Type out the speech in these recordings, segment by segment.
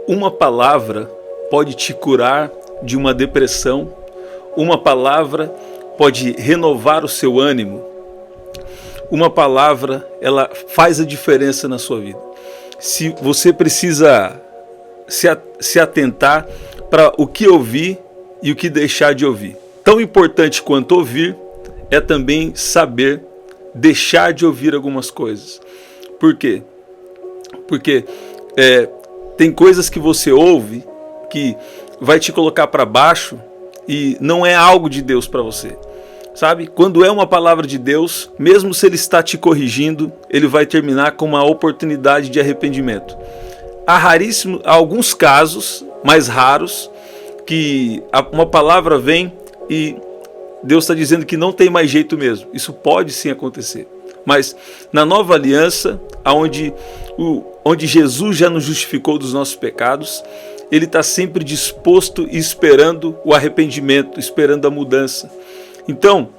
Uma palavra pode te curar de uma depressão, uma palavra pode renovar o seu ânimo, uma palavra ela faz a diferença na sua vida. Se você precisa se atentar para o que ouvir e o que deixar de ouvir. Tão importante quanto ouvir é também saber deixar de ouvir algumas coisas. Por quê? Porque tem coisas que você ouve que vai te colocar para baixo e não é algo de Deus para você. Sabe? Quando é uma palavra de Deus, mesmo se ele está te corrigindo, ele vai terminar com uma oportunidade de arrependimento. Há alguns casos, mais raros, que uma palavra vem e Deus está dizendo que não tem mais jeito mesmo. Isso pode sim acontecer. Mas na nova aliança, onde Jesus já nos justificou dos nossos pecados, ele está sempre disposto e esperando o arrependimento, esperando a mudança. Então,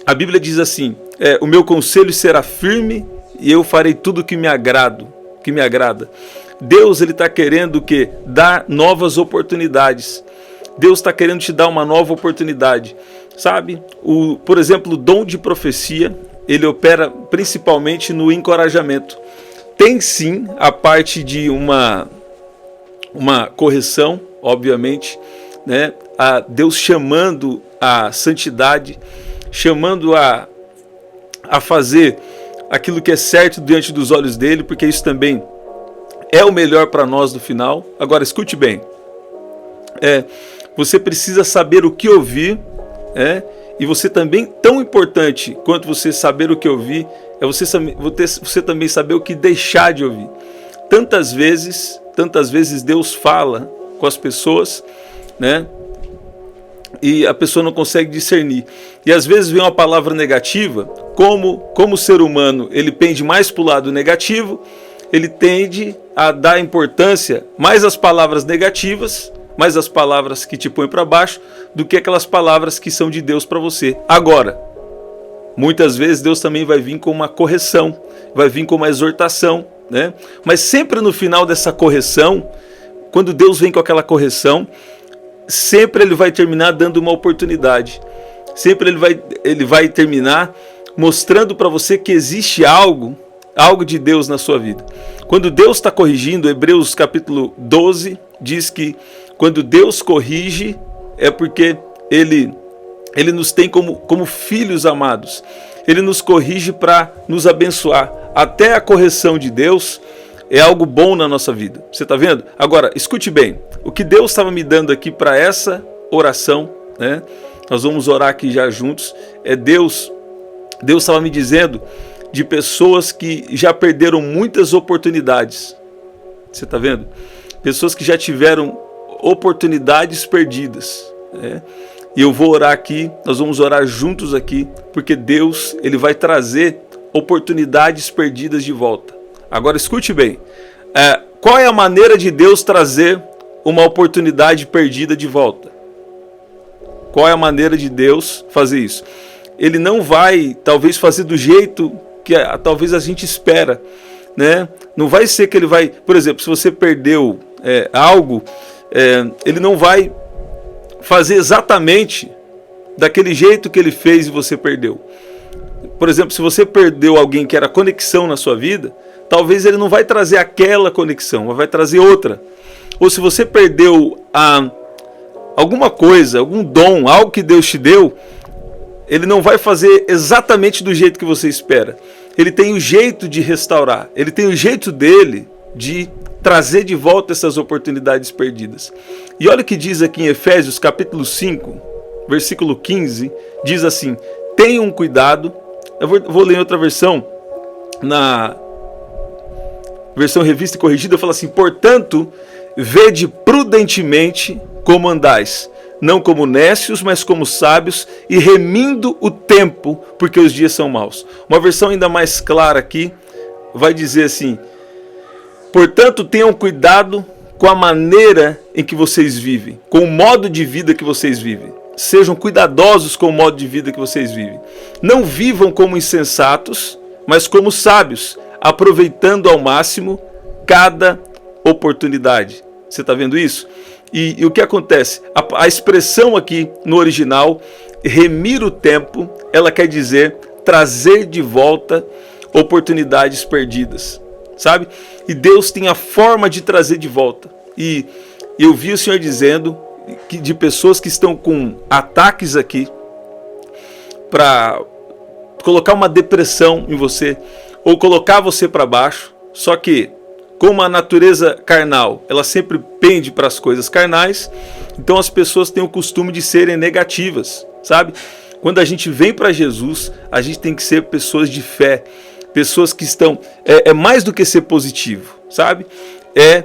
a Bíblia diz assim, o meu conselho será firme e eu farei tudo que me agrada. Deus está querendo o quê? Dar novas oportunidades. Deus está querendo te dar uma nova oportunidade. Sabe? Por exemplo, o dom de profecia, ele opera principalmente no encorajamento. Tem sim a parte de uma correção, obviamente, né? A Deus chamando a santidade, chamando a fazer aquilo que é certo diante dos olhos dele, porque isso também é o melhor para nós no final. Agora, escute bem. Você precisa saber o que ouvir, e você também, tão importante quanto você saber o que ouvir, é você também saber o que deixar de ouvir. Tantas vezes Deus fala com as pessoas, né? E a pessoa não consegue discernir. E às vezes vem uma palavra negativa, como o ser humano ele pende mais para o lado negativo, ele tende a dar importância mais às palavras negativas, mais às palavras que te põem para baixo, do que aquelas palavras que são de Deus para você. Agora, muitas vezes Deus também vai vir com uma correção, vai vir com uma exortação, né? Mas sempre no final dessa correção, quando Deus vem com aquela correção, sempre ele vai terminar dando uma oportunidade. Sempre ele vai terminar mostrando para você que existe algo de Deus na sua vida. Quando Deus está corrigindo, Hebreus capítulo 12 diz que quando Deus corrige é porque Ele nos tem como filhos amados. Ele nos corrige para nos abençoar. Até a correção de Deus é algo bom na nossa vida. Você está vendo? Agora, escute bem. O que Deus estava me dando aqui para essa oração, né? Nós vamos orar aqui já juntos. Deus estava me dizendo de pessoas que já perderam muitas oportunidades. Você está vendo? Pessoas que já tiveram oportunidades perdidas, né? E eu vou orar aqui, nós vamos orar juntos aqui, porque Deus ele vai trazer oportunidades perdidas de volta. Agora escute bem, qual é a maneira de Deus trazer uma oportunidade perdida de volta? Qual é a maneira de Deus fazer isso? Ele não vai talvez fazer do jeito que talvez a gente espera, né? Não vai ser que ele vai, por exemplo, se você perdeu algo, ele não vai fazer exatamente daquele jeito que ele fez e você perdeu. Por exemplo, se você perdeu alguém que era conexão na sua vida, talvez ele não vai trazer aquela conexão, mas vai trazer outra. Ou se você perdeu alguma coisa, algum dom, algo que Deus te deu, ele não vai fazer exatamente do jeito que você espera. Ele tem o jeito de restaurar, ele tem o jeito dele de trazer de volta essas oportunidades perdidas. E olha o que diz aqui em Efésios capítulo 5, versículo 15, diz assim: tenham cuidado. Eu vou ler em outra versão, na versão revista e corrigida, fala assim: portanto, vede prudentemente como andais, não como nécios, mas como sábios, e remindo o tempo, porque os dias são maus. Uma versão ainda mais clara aqui vai dizer assim: portanto, tenham cuidado com a maneira em que vocês vivem, com o modo de vida que vocês vivem. Sejam cuidadosos com o modo de vida que vocês vivem. Não vivam como insensatos, mas como sábios, aproveitando ao máximo cada oportunidade. Você está vendo isso? E o que acontece? A expressão aqui no original, remir o tempo, ela quer dizer trazer de volta oportunidades perdidas, sabe? E Deus tem a forma de trazer de volta. E eu vi o Senhor dizendo que de pessoas que estão com ataques aqui para colocar uma depressão em você ou colocar você para baixo, só que como a natureza carnal, ela sempre pende para as coisas carnais, então as pessoas têm o costume de serem negativas, sabe? Quando a gente vem para Jesus, a gente tem que ser pessoas de fé, pessoas que estão... É mais do que ser positivo, sabe? É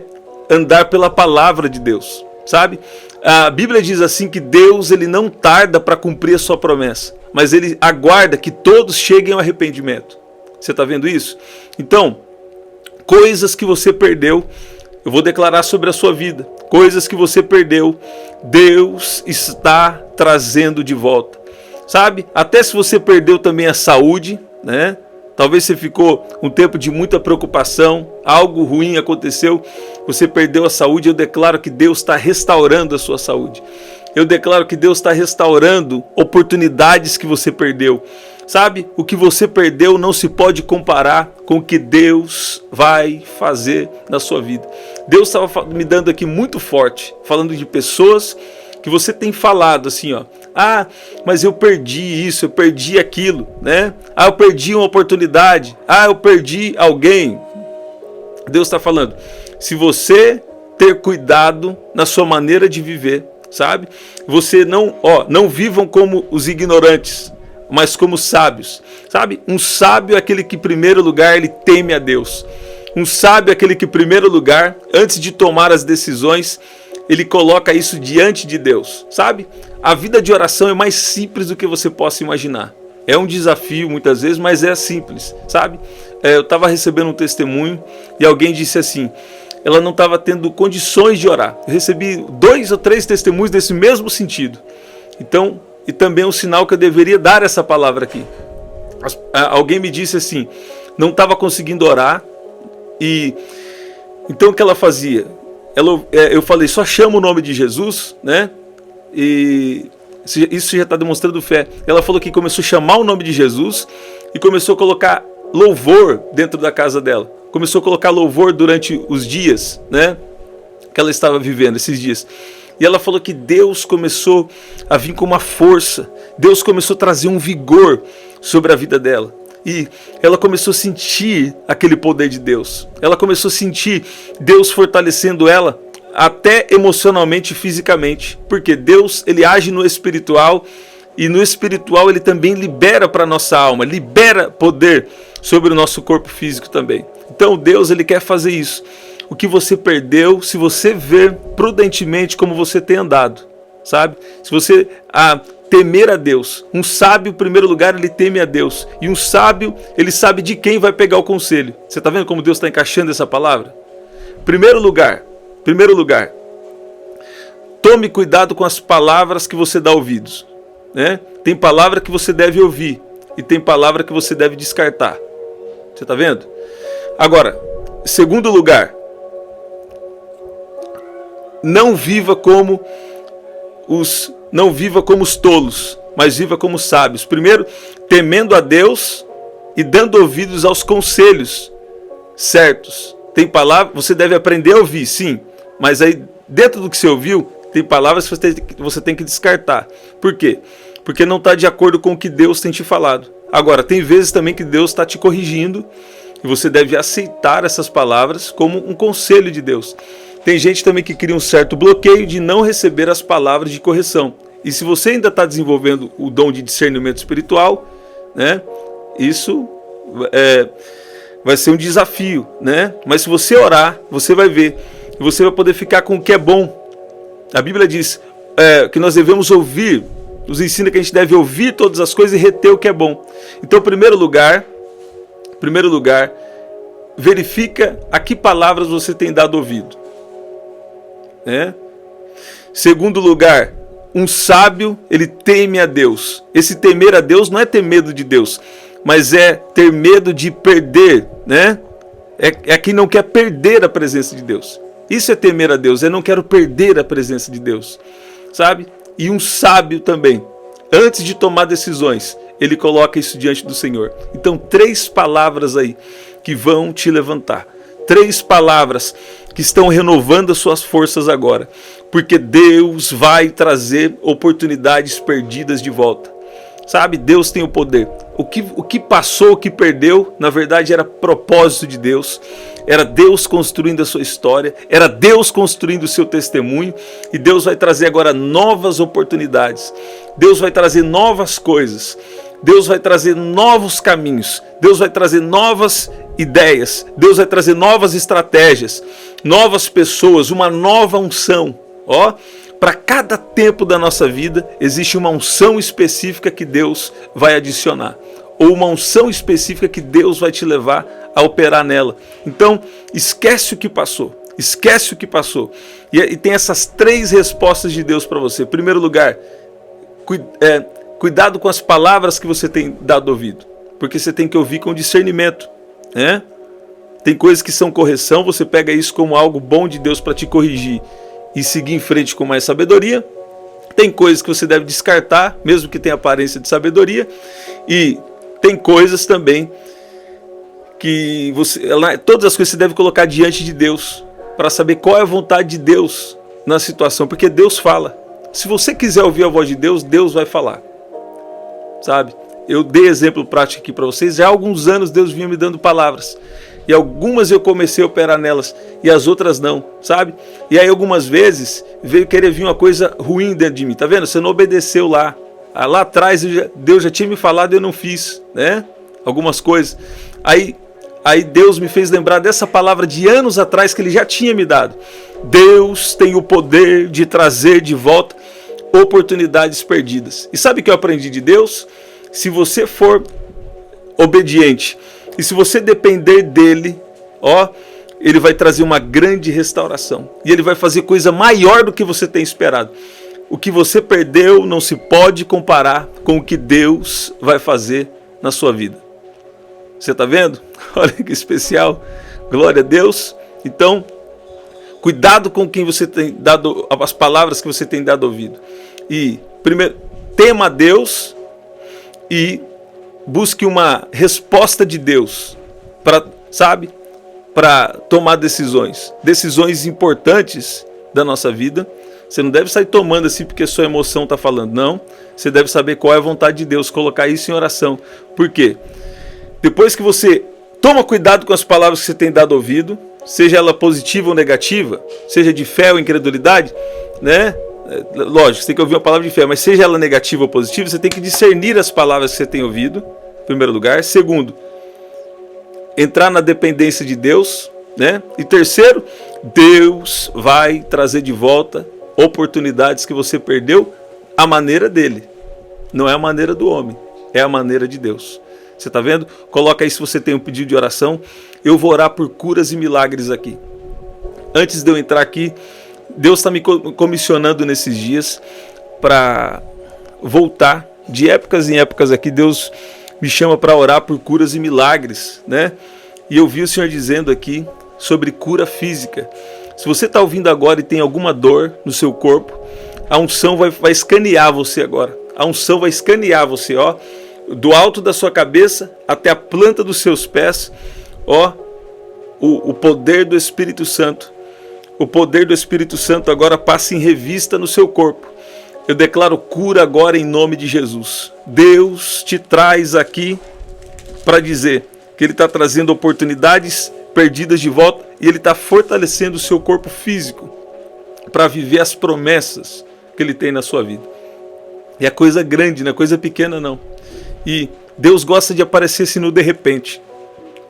andar pela palavra de Deus, sabe? A Bíblia diz assim que Deus ele não tarda para cumprir a sua promessa, mas ele aguarda que todos cheguem ao arrependimento. Você está vendo isso? Então, coisas que você perdeu, eu vou declarar sobre a sua vida. Coisas que você perdeu, Deus está trazendo de volta. Sabe? Até se você perdeu também a saúde, né? Talvez você ficou um tempo de muita preocupação, algo ruim aconteceu, você perdeu a saúde, eu declaro que Deus está restaurando a sua saúde. Eu declaro que Deus está restaurando oportunidades que você perdeu. Sabe, o que você perdeu não se pode comparar com o que Deus vai fazer na sua vida. Deus estava me dando aqui muito forte, falando de pessoas que você tem falado assim, ó. Ah, mas eu perdi isso, eu perdi aquilo, né? Ah, eu perdi uma oportunidade. Ah, eu perdi alguém. Deus está falando, se você ter cuidado na sua maneira de viver, sabe? Você não vivam como os ignorantes, mas como sábios, sabe? Um sábio é aquele que em primeiro lugar ele teme a Deus. Um sábio é aquele que em primeiro lugar, antes de tomar as decisões, ele coloca isso diante de Deus, sabe? A vida de oração é mais simples do que você possa imaginar. É um desafio muitas vezes, mas é simples, sabe? Eu estava recebendo um testemunho e alguém disse assim, ela não estava tendo condições de orar. Eu recebi 2 ou 3 testemunhos desse mesmo sentido. Então, e também é um sinal que eu deveria dar essa palavra aqui. Alguém me disse assim, não estava conseguindo orar, e então o que ela fazia? Eu falei, só chama o nome de Jesus, né? E isso já está demonstrando fé. Ela falou que começou a chamar o nome de Jesus e começou a colocar louvor dentro da casa dela. Começou a colocar louvor durante os dias, né? Que ela estava vivendo, esses dias. E ela falou que Deus começou a vir com uma força. Deus começou a trazer um vigor sobre a vida dela. E ela começou a sentir aquele poder de Deus. Ela começou a sentir Deus fortalecendo ela até emocionalmente e fisicamente. Porque Deus, ele age no espiritual. E no espiritual ele também libera para a nossa alma. Libera poder sobre o nosso corpo físico também. Então Deus, ele quer fazer isso. O que você perdeu, se você ver prudentemente como você tem andado, sabe? Se você temer a Deus. Um sábio, em primeiro lugar, ele teme a Deus. E um sábio, ele sabe de quem vai pegar o conselho. Você está vendo como Deus está encaixando essa palavra? Primeiro lugar, tome cuidado com as palavras que você dá ouvidos, né? Tem palavra que você deve ouvir e tem palavra que você deve descartar. Você está vendo? Agora, segundo lugar, não viva como os tolos, mas viva como sábios. Primeiro, temendo a Deus e dando ouvidos aos conselhos certos. Tem palavra, você deve aprender a ouvir, sim, mas aí dentro do que você ouviu, tem palavras que você tem que descartar. Por quê? Porque não está de acordo com o que Deus tem te falado. Agora, tem vezes também que Deus está te corrigindo e você deve aceitar essas palavras como um conselho de Deus. Tem gente também que cria um certo bloqueio de não receber as palavras de correção. E se você ainda está desenvolvendo o dom de discernimento espiritual, né, isso vai ser um desafio, né? Mas se você orar, você vai ver. E você vai poder ficar com o que é bom. A Bíblia diz que nós devemos ouvir, nos ensina que a gente deve ouvir todas as coisas e reter o que é bom. Então, em primeiro lugar, verifica a que palavras você tem dado ouvido. Segundo lugar, um sábio, ele teme a Deus. Esse temer a Deus não é ter medo de Deus, mas é ter medo de perder, né? É quem não quer perder a presença de Deus. Isso é temer a Deus, eu não quero perder a presença de Deus, sabe? E um sábio também, antes de tomar decisões, ele coloca isso diante do Senhor. Então, 3 palavras aí que vão te levantar. 3 palavras que estão renovando as suas forças agora. Porque Deus vai trazer oportunidades perdidas de volta. Sabe, Deus tem o poder. O que passou, o que perdeu, na verdade era propósito de Deus. Era Deus construindo a sua história. Era Deus construindo o seu testemunho. E Deus vai trazer agora novas oportunidades. Deus vai trazer novas coisas. Deus vai trazer novos caminhos. Deus vai trazer novas ideias. Deus vai trazer novas estratégias. Novas pessoas. Uma nova unção. Ó, para cada tempo da nossa vida, existe uma unção específica que Deus vai adicionar. Ou uma unção específica que Deus vai te levar a operar nela. Então, esquece o que passou. Esquece o que passou. E tem essas 3 respostas de Deus para você. Em primeiro lugar, cuidado com as palavras que você tem dado ouvido. Porque você tem que ouvir com discernimento. Né? Tem coisas que são correção, você pega isso como algo bom de Deus para te corrigir e seguir em frente com mais sabedoria. Tem coisas que você deve descartar, mesmo que tenha aparência de sabedoria. E tem coisas também que todas as coisas você deve colocar diante de Deus, para saber qual é a vontade de Deus na situação, porque Deus fala. Se você quiser ouvir a voz de Deus, Deus vai falar. Sabe? Eu dei exemplo prático aqui para vocês. Já há alguns anos Deus vinha me dando palavras. E algumas eu comecei a operar nelas e as outras não, sabe? E aí algumas vezes veio querer vir uma coisa ruim dentro de mim. Tá vendo? Você não obedeceu lá. Lá atrás Deus já tinha me falado e eu não fiz, né? Algumas coisas. Aí Deus me fez lembrar dessa palavra de anos atrás que Ele já tinha me dado. Deus tem o poder de trazer de volta oportunidades perdidas. E sabe o que eu aprendi de Deus? Se você for obediente e se você depender dele, ó, ele vai trazer uma grande restauração. E ele vai fazer coisa maior do que você tem esperado. O que você perdeu não se pode comparar com o que Deus vai fazer na sua vida. Você está vendo? Olha que especial. Glória a Deus. Então, cuidado com quem você tem dado, as palavras que você tem dado ouvido. E, primeiro, tema a Deus e busque uma resposta de Deus para tomar decisões importantes da nossa vida. Você não deve sair tomando assim porque sua emoção está falando, não. Você deve saber qual é a vontade de Deus, colocar isso em oração. Por quê? Depois que você toma cuidado com as palavras que você tem dado ouvido, seja ela positiva ou negativa, seja de fé ou incredulidade, né? Lógico, você tem que ouvir uma palavra de fé, mas seja ela negativa ou positiva, você tem que discernir as palavras que você tem ouvido, em primeiro lugar. Segundo, entrar na dependência de Deus, né? E terceiro, Deus vai trazer de volta oportunidades que você perdeu à maneira dele. Não é a maneira do homem, é a maneira de Deus. Você está vendo? Coloca aí se você tem um pedido de oração. Eu vou orar por curas e milagres aqui. Antes de eu entrar aqui, Deus está me comissionando nesses dias para voltar. De épocas em épocas aqui, Deus me chama para orar por curas e milagres, né? E eu vi o Senhor dizendo aqui sobre cura física. Se você está ouvindo agora e tem alguma dor no seu corpo, a unção vai escanear você agora. A unção vai escanear você, ó, do alto da sua cabeça até a planta dos seus pés, ó, o poder do Espírito Santo. O poder do Espírito Santo agora passa em revista no seu corpo. Eu declaro cura agora em nome de Jesus. Deus te traz aqui para dizer que Ele está trazendo oportunidades perdidas de volta e Ele está fortalecendo o seu corpo físico para viver as promessas que Ele tem na sua vida. E é coisa grande, não é coisa pequena não. E Deus gosta de aparecer assim no de repente,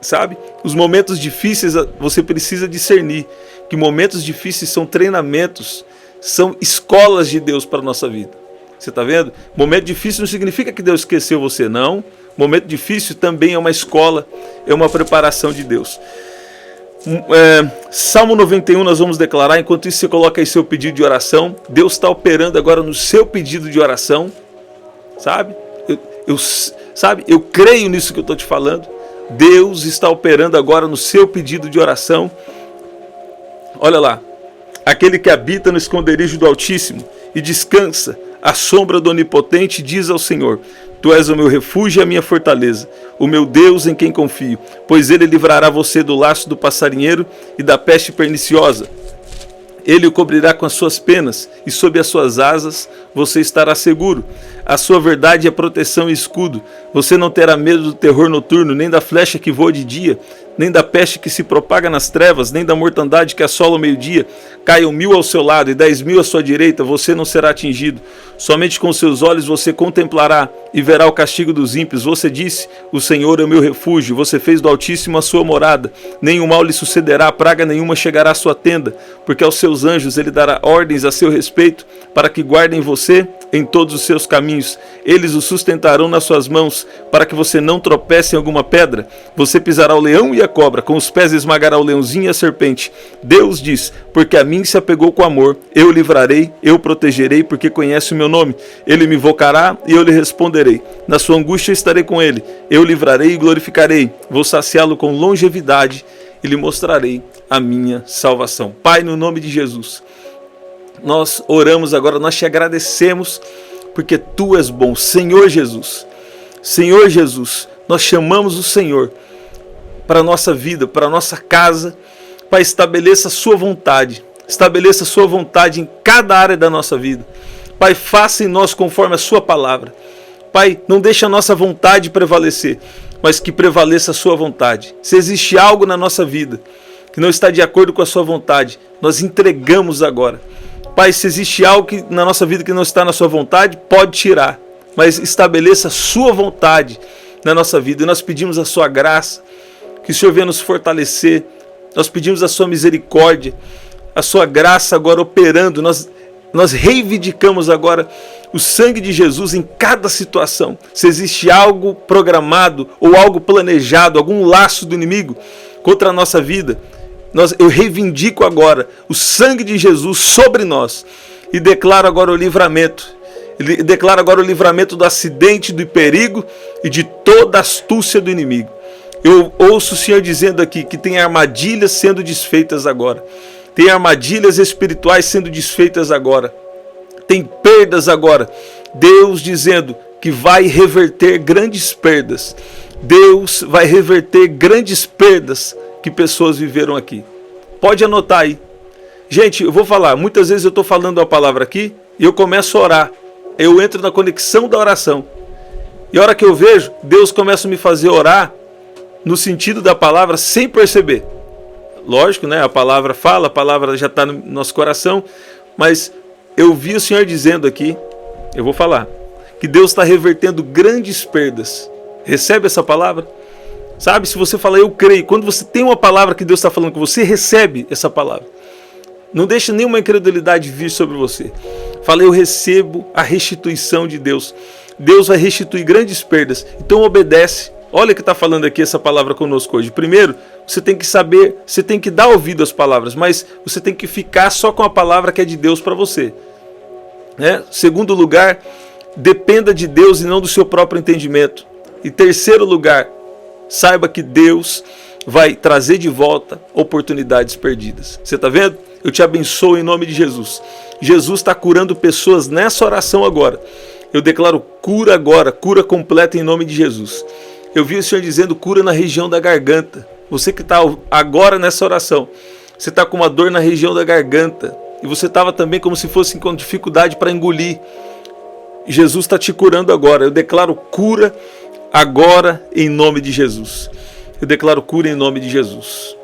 sabe? Os momentos difíceis você precisa discernir que momentos difíceis são treinamentos, são escolas de Deus para a nossa vida. Você está vendo? Momento difícil não significa que Deus esqueceu você, não. Momento difícil também é uma escola, é uma preparação de Deus. Salmo 91 nós vamos declarar. Enquanto isso você coloca aí seu pedido de oração. Deus está operando agora no seu pedido de oração, sabe? Eu creio nisso que eu estou te falando. Deus está operando agora no seu pedido de oração. Olha lá, Aquele que habita no esconderijo do Altíssimo e descansa à sombra do Onipotente diz ao Senhor: Tu és o meu refúgio e a minha fortaleza, o meu Deus em quem confio, pois ele livrará você do laço do passarinheiro e da peste perniciosa. Ele o cobrirá com as suas penas, e sob as suas asas você estará seguro. A sua verdade é proteção e escudo. Você não terá medo do terror noturno, nem da flecha que voa de dia, nem da peste que se propaga nas trevas, nem da mortandade que assola o meio-dia. Caiam 1000 ao seu lado e 10.000 à sua direita, você não será atingido. Somente com seus olhos você contemplará e verá o castigo dos ímpios. Você disse: o Senhor é o meu refúgio. Você fez do Altíssimo a sua morada. Nenhum mal lhe sucederá, praga nenhuma chegará à sua tenda, porque aos seus anjos ele dará ordens a seu respeito, para que guardem você em todos os seus caminhos. Eles o sustentarão nas suas mãos, para que você não tropece em alguma pedra. Você pisará o leão e a cobra, com os pés esmagará o leãozinho e a serpente. Deus diz: porque a mim se apegou com amor, eu o livrarei, eu o protegerei, porque conhece o meu nome. Ele me invocará e eu lhe responderei. Na sua angústia estarei com ele, eu o livrarei e glorificarei. Vou saciá-lo com longevidade e lhe mostrarei a minha salvação. Pai, no nome de Jesus, nós oramos agora, nós te agradecemos, porque Tu és bom. Senhor Jesus, nós chamamos o Senhor para a nossa vida, para a nossa casa. Pai, estabeleça a Sua vontade em cada área da nossa vida. Pai, faça em nós conforme a Sua palavra. Pai, não deixe a nossa vontade prevalecer, mas que prevaleça a Sua vontade. Se existe algo na nossa vida que não está de acordo com a Sua vontade, nós entregamos agora. Pai, se existe algo na nossa vida que não está na Sua vontade, pode tirar, mas estabeleça a Sua vontade na nossa vida. E nós pedimos a Sua graça, que o Senhor venha nos fortalecer. Nós pedimos a Sua misericórdia, a Sua graça agora operando. Nós reivindicamos agora o sangue de Jesus em cada situação. Se existe algo programado ou algo planejado, algum laço do inimigo contra a nossa vida, eu reivindico agora o sangue de Jesus sobre nós e declaro agora o livramento. Declaro agora o livramento do acidente, do perigo e de toda a astúcia do inimigo. Eu ouço o Senhor dizendo aqui que tem armadilhas sendo desfeitas agora. Tem armadilhas espirituais sendo desfeitas agora. Tem perdas agora. Deus dizendo que vai reverter grandes perdas. Deus vai reverter grandes perdas que pessoas viveram aqui. Pode anotar aí. Gente, eu vou falar. Muitas vezes eu estou falando a palavra aqui e eu começo a orar. Eu entro na conexão da oração. E a hora que eu vejo, Deus começa a me fazer orar no sentido da palavra sem perceber. Lógico, né? A palavra fala, a palavra já está no nosso coração, mas eu vi o Senhor dizendo aqui, eu vou falar, que Deus está revertendo grandes perdas. Recebe essa palavra? Sabe, se você fala eu creio, quando você tem uma palavra que Deus está falando com você, recebe essa palavra. Não deixa nenhuma incredulidade vir sobre você. Fala, eu recebo a restituição de Deus. Deus vai restituir grandes perdas. Então obedece. Olha que está falando aqui essa palavra conosco hoje. Primeiro, você tem que saber, você tem que dar ouvido às palavras, mas você tem que ficar só com a palavra que é de Deus para você. Segundo lugar, dependa de Deus e não do seu próprio entendimento. E terceiro lugar, saiba que Deus vai trazer de volta oportunidades perdidas. Você está vendo? Eu te abençoo em nome de Jesus. Jesus está curando pessoas nessa oração agora. Eu declaro cura agora, cura completa em nome de Jesus. Eu vi o Senhor dizendo cura na região da garganta. Você que está agora nessa oração, você está com uma dor na região da garganta. E você estava também como se fosse com dificuldade para engolir. Jesus está te curando agora. Eu declaro cura agora em nome de Jesus. Eu declaro cura em nome de Jesus.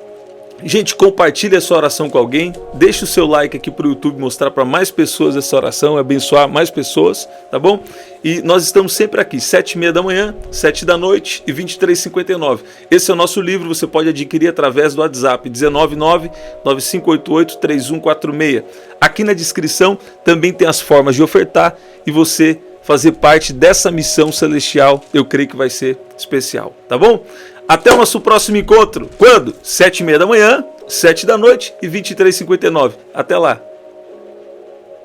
Gente, compartilhe essa oração com alguém. Deixe o seu like aqui para o YouTube mostrar para mais pessoas essa oração, abençoar mais pessoas, tá bom? E nós estamos sempre aqui, 7h30 da manhã, 7 da noite e 23h59. Esse é o nosso livro, você pode adquirir através do WhatsApp, 199-9588-3146. Aqui na descrição também tem as formas de ofertar e você fazer parte dessa missão celestial. Eu creio que vai ser especial, tá bom? Até o nosso próximo encontro. Quando? 7h30 da manhã, 7 da noite e 23h59. Até lá.